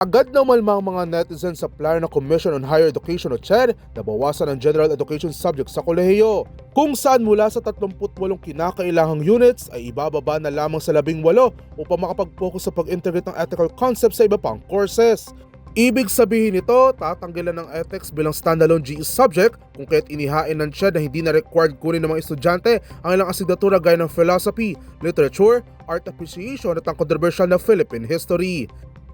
Agad na umalma ang mga netizens sa plano ng Commission on Higher Education o CHED na bawasan ang general education subject sa kolehiyo, kung saan mula sa 38 kinakailangang units ay ibababa na lamang sa 18 upang makapag-focus sa pag-integrate ng ethical concepts sa iba pang courses. Ibig sabihin nito, tatanggilan ng ethics bilang standalone GE subject kung kaya't inihain ng CHED na hindi na required kunin ng mga estudyante ang ilang asignatura gaya ng philosophy, literature, art appreciation at ang controversial na Philippine history.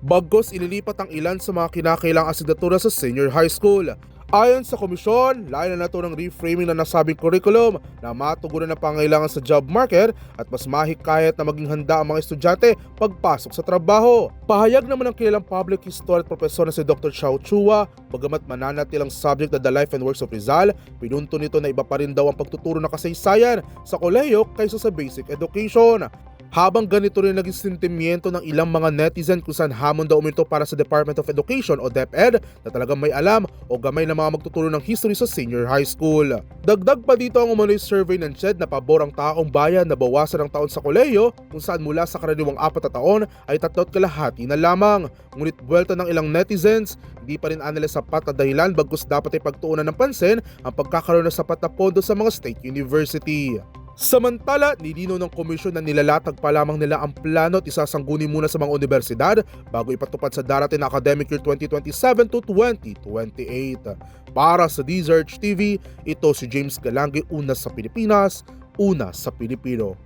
Bagkus ililipat ang ilan sa mga kinakailangang asignatura sa senior high school. Ayon sa komisyon, layo na ito ng reframing na nasabing curriculum na matugunan ang pangailangan sa job market at mas mahikayat na maging handa ang mga estudyante pagpasok sa trabaho. Pahayag naman ng kilalang public history at profesor na si Dr. Xiao Chua, bagamat mananatilang subject na The Life and Works of Rizal, pinunto nito na iba pa rin daw ang pagtuturo ng kasaysayan sa kolehiyo kaysa sa basic education. Habang ganito rin naging sentimiento ng ilang mga netizen kung saan hamon daw umito para sa Department of Education o DepEd na talagang may alam o gamay na mga magtuturo ng history sa senior high school. Dagdag pa dito ang umano'y survey ng CHED na pabor ang taong bayan na bawasan ang taon sa kolehiyo kung saan mula sa karaniwang 4 na taon ay 3.5 na lamang. Ngunit buwelta ng ilang netizens, hindi pa rin anila sapat na dahilan bagkus dapat ay pagtuunan ng pansin ang pagkakaroon ng sapat na pondo sa mga state university. Samantala, nilinaw ng komisyon na nilalatag pa lamang nila ang plano at isasangguni muna sa mga universidad bago ipatupad sa darating na academic year 2027 to 2028. Para sa DZRH TV, ito si James Galangi, una sa Pilipinas, una sa Pilipino.